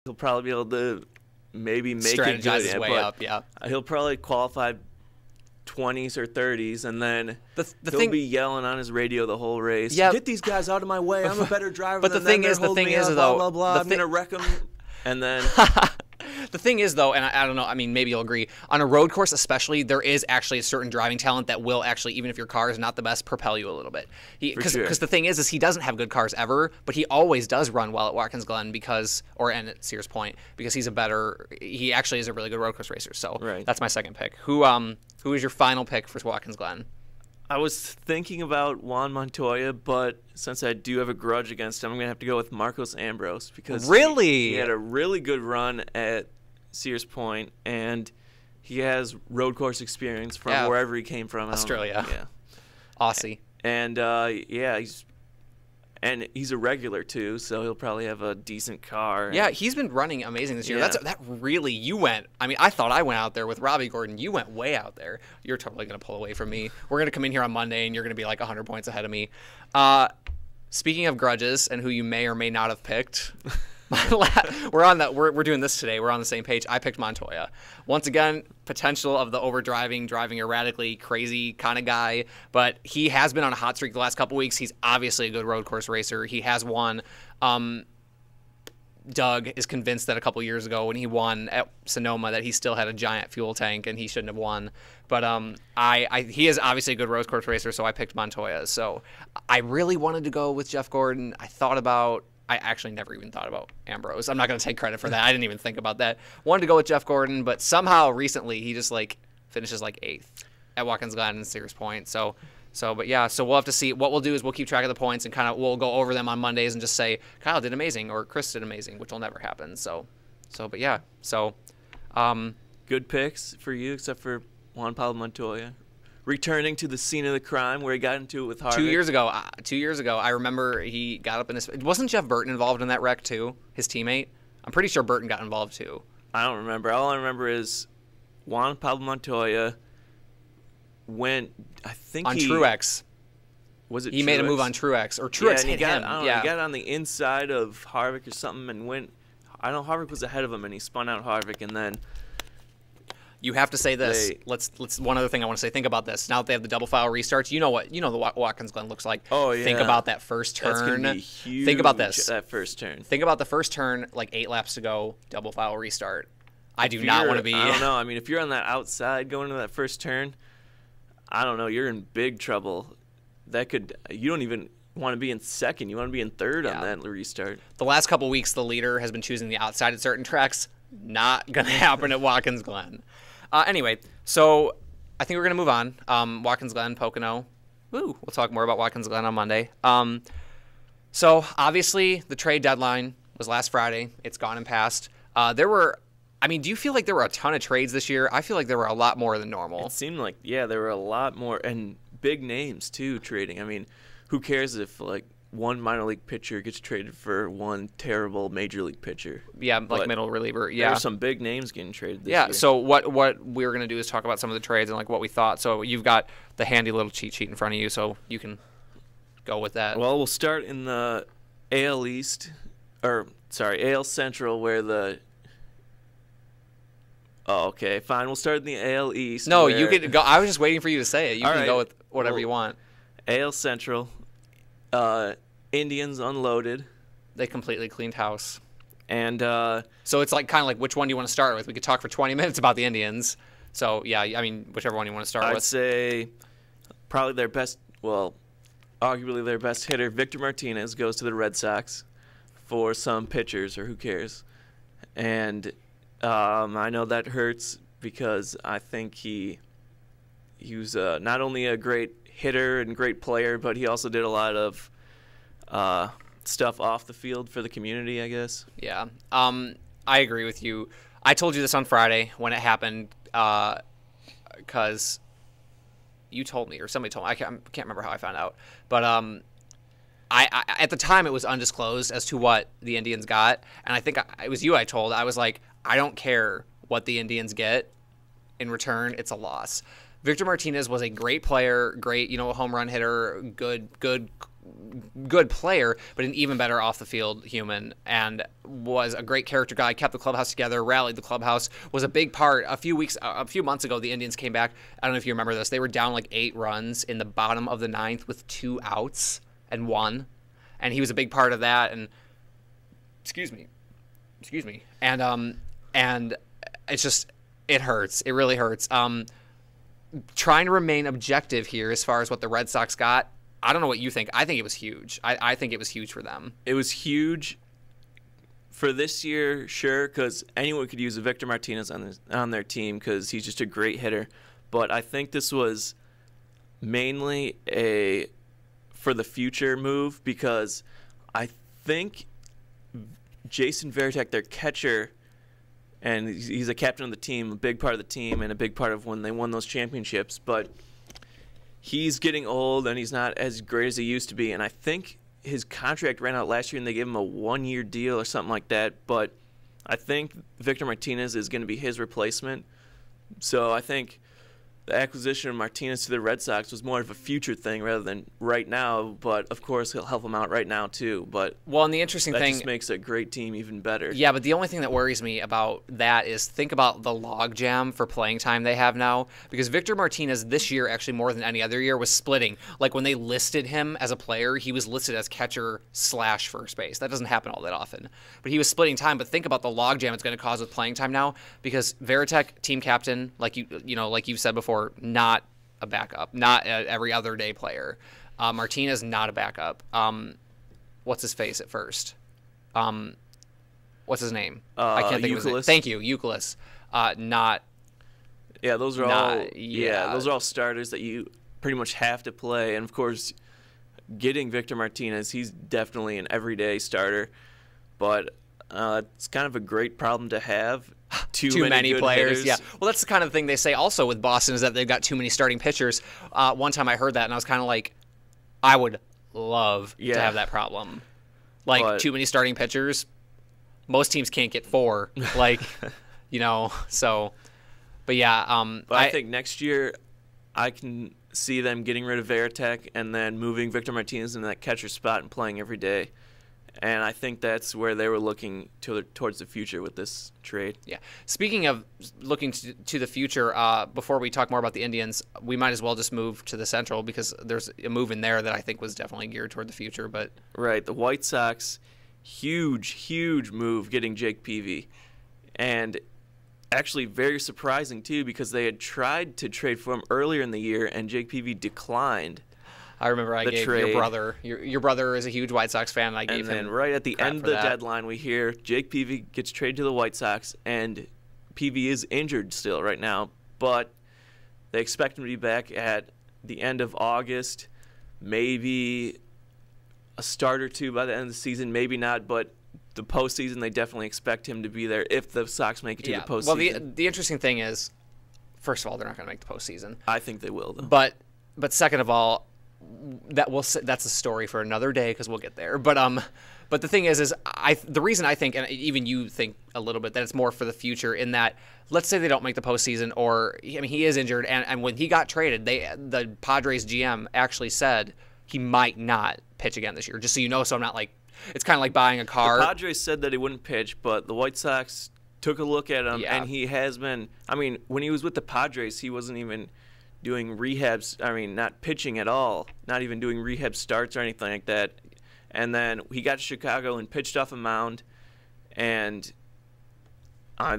he'll probably be able to maybe make it strategize good, his way up. Yeah, he'll probably qualify 20s or 30s, and then he'll thing be yelling on his radio the whole race. Yeah. Get these guys out of my way. I'm a better driver But than the thing them. is, They're the thing holding me is, up, though, blah, blah, blah. the I'm going to wreck them. And then the thing is, though, and I don't know, I mean, maybe you'll agree, on a road course especially, there is actually a certain driving talent that will actually, even if your car is not the best, propel you a little bit. Because the thing is he doesn't have good cars ever, but he always does run well at Watkins Glen and at Sears Point, because he actually is a really good road course racer. So That's my second pick. Who is your final pick for Watkins Glen? I was thinking about Juan Montoya, but since I do have a grudge against him, I'm going to have to go with Marcos Ambrose, because he had a really good run at Sears Point, and he has road course experience from wherever he came from. Australia. Yeah. Aussie. And, he's a regular, too, so he'll probably have a decent car. Yeah, he's been running amazing this year. Yeah. I thought I went out there with Robbie Gordon. You went way out there. You're totally going to pull away from me. We're going to come in here on Monday, and you're going to be like 100 points ahead of me. Speaking of grudges and who you may or may not have picked, we're doing this today. We're on the same page. I picked Montoya. Once again, potential of the overdriving, driving erratically, crazy kind of guy, but he has been on a hot streak the last couple weeks. He's obviously a good road course racer. He has won. Doug is convinced that a couple years ago when he won at Sonoma that he still had a giant fuel tank and he shouldn't have won. But he is obviously a good road course racer, so I picked Montoya. So I really wanted to go with Jeff Gordon. I actually never even thought about Ambrose. I'm not going to take credit for that. I didn't even think about that. Wanted to go with Jeff Gordon, but somehow recently he just finishes 8th at Watkins Glen and Sears Point. So we'll have to see. What we'll do is we'll keep track of the points and we'll go over them on Mondays and just say Kyle did amazing or Chris did amazing, which will never happen. Good picks for you, except for Juan Pablo Montoya. Returning to the scene of the crime where he got into it with Harvick. 2 years ago, I remember he got up in his... Wasn't Jeff Burton involved in that wreck too? His teammate? I'm pretty sure Burton got involved too. I don't remember. All I remember is Juan Pablo Montoya went, I think on Truex. Was it He Truex? made a move on Truex. Or Truex hit him. He got on the inside of Harvick or something and went... I know Harvick was ahead of him and he spun out Harvick and then... You have to say this. Let's. One other thing I want to say. Think about this. Now that they have the double file restarts, you know the Watkins Glen looks like. Oh yeah. Think about that first turn. That's gonna be huge. Think about this. That first turn. Think about the first turn, 8 laps to go, double file restart. I do not want to be. I don't know. I mean, if you're on that outside going into that first turn, I don't know. You're in big trouble. You don't even want to be in second. You want to be in third on that restart. The last couple weeks, the leader has been choosing the outside at certain tracks. Not gonna happen at Watkins Glen. Anyway, so I think we're going to move on. Watkins Glen, Pocono. Woo! We'll talk more about Watkins Glen on Monday. So, obviously, the trade deadline was last Friday. It's gone and passed. Do you feel like there were a ton of trades this year? I feel like there were a lot more than normal. It seemed like, there were a lot more, and big names, too, trading. I mean, who cares if, one minor league pitcher gets traded for one terrible major league pitcher. Yeah, middle reliever. Yeah. There are some big names getting traded this year. So what we were going to do is talk about some of the trades and what we thought. So you've got the handy little cheat sheet in front of you, so you can go with that. Well, we'll start in the AL East, AL Central, where the... Oh, okay, fine. We'll start in the AL East. No, you can go. I was just waiting for you to say it. You can go with whatever you want. AL Central... Indians unloaded. They completely cleaned house. And so it's kind of which one do you want to start with? We could talk for 20 minutes about the Indians. So, yeah, I mean, whichever one you want to start with. I'd say probably arguably their best hitter, Victor Martinez, goes to the Red Sox for some pitchers, or who cares. And I know that hurts because I think he was not only a great hitter and great player, but he also did a lot of stuff off the field for the community, I guess. Yeah, I agree with you. I told you this on Friday when it happened because you told me or somebody told me. I can't remember how I found out, but I at the time it was undisclosed as to what the Indians got, and I think it was you I told. I was like, I don't care what the Indians get in return. It's a loss. Victor Martinez was a great player, great, home run hitter, good good player, but an even better off the field human, and was a great character guy. Kept the clubhouse together, rallied the clubhouse. Was a big part. A few months ago, the Indians came back. I don't know if you remember this. They were down like 8 runs in the bottom of the 9th with 2 outs and won, and he was a big part of that. And excuse me, and it's just it hurts. It really hurts. Trying to remain objective here as far as what the Red Sox got. I don't know what you think. I think it was huge. I think it was huge for them. It was huge for this year, sure, because anyone could use a Victor Martinez on their team because he's just a great hitter. But I think this was mainly a for the future move because I think Jason Varitek, their catcher, and he's a captain of the team, a big part of the team, and a big part of when they won those championships. But he's getting old, and he's not as great as he used to be. And I think his contract ran out last year, and they gave him a 1-year deal or something like that. But I think Victor Martinez is going to be his replacement. So I think the acquisition of Martinez to the Red Sox was more of a future thing rather than right now. But, of course, he'll help them out right now, too. But well, and the interesting that thing just makes a great team even better. Yeah, but the only thing that worries me about that is think about the logjam for playing time they have now. Because Victor Martinez this year, actually more than any other year, was splitting. Like when they listed him as a player, he was listed as catcher / first base. That doesn't happen all that often. But he was splitting time. But think about the logjam it's going to cause with playing time now. Because Varitek, team captain, like you've said before, not a backup, not every other day player. Martinez, not a backup. What's his face at first? What's his name? I can't think of his name. Thank you, Youkilis. Not. Yeah, those are all. Yeah, those are all starters that you pretty much have to play. And of course, getting Victor Martinez, he's definitely an everyday starter. But it's kind of a great problem to have. Too many players. Hitters. Yeah. Well, that's the kind of thing they say also with Boston is that they've got too many starting pitchers. One time I heard that and I was kind of like, I would love to have that problem. Like too many starting pitchers. Most teams can't get 4. Like, so. But yeah. But I think next year I can see them getting rid of Varitek and then moving Victor Martinez into that catcher spot and playing every day. And I think that's where they were looking towards the future with this trade. Yeah. Speaking of looking to the future, before we talk more about the Indians, we might as well just move to the Central because there's a move in there that I think was definitely geared toward the future. But right, the White Sox, huge move getting Jake Peavy, and actually very surprising too because they had tried to trade for him earlier in the year and Jake Peavy declined. I remember I gave your brother. Your brother is a huge White Sox fan, and I gave him. And then right at the end of the deadline, we hear Jake Peavy gets traded to the White Sox, and Peavy is injured still right now, but they expect him to be back at the end of August, maybe a start or two by the end of the season, maybe not, but the postseason they definitely expect him to be there if the Sox make it to the postseason. Well, the interesting thing is, first of all, they're not going to make the postseason. I think they will, though. But second of all, that's a story for another day because we'll get there. But the thing is the reason I think, and even you think a little bit, that it's more for the future in that, let's say they don't make the postseason, or he is injured, and when he got traded, the Padres GM actually said he might not pitch again this year. Just so you know, so I'm not like it's kind of like buying a car. The Padres said that he wouldn't pitch, but the White Sox took a look at him, and he has been. I mean, when he was with the Padres, he wasn't even doing rehabs, not pitching at all, not even doing rehab starts or anything like that. And then he got to Chicago and pitched off a mound, and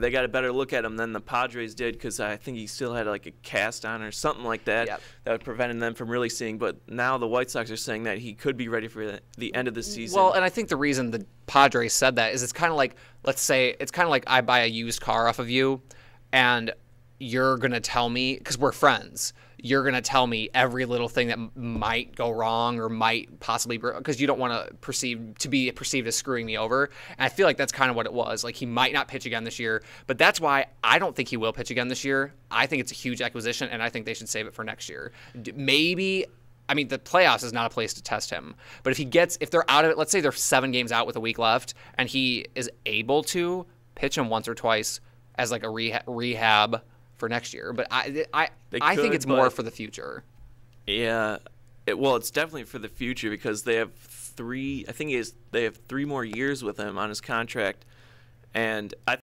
they got a better look at him than the Padres did because I think he still had like a cast on or something like that that prevented them from really seeing. But now the White Sox are saying that he could be ready for the end of the season. Well, and I think the reason the Padres said that is it's kind of like, let's say, it's kind of like I buy a used car off of you, and you're going to tell me, because we're friends, you're going to tell me every little thing that might go wrong or might possibly, because you don't want to be perceived as screwing me over. And I feel like that's kind of what it was. Like, he might not pitch again this year, but that's why I don't think he will pitch again this year. I think it's a huge acquisition, and I think they should save it for next year. Maybe, the playoffs is not a place to test him. But if they're out of it, let's say they're 7 games out with a week left, and he is able to pitch him once or twice as like a rehab for next year, but I think it's more for the future. Yeah, Well, it's definitely for the future because they have three. I think they have 3 more years with him on his contract, and I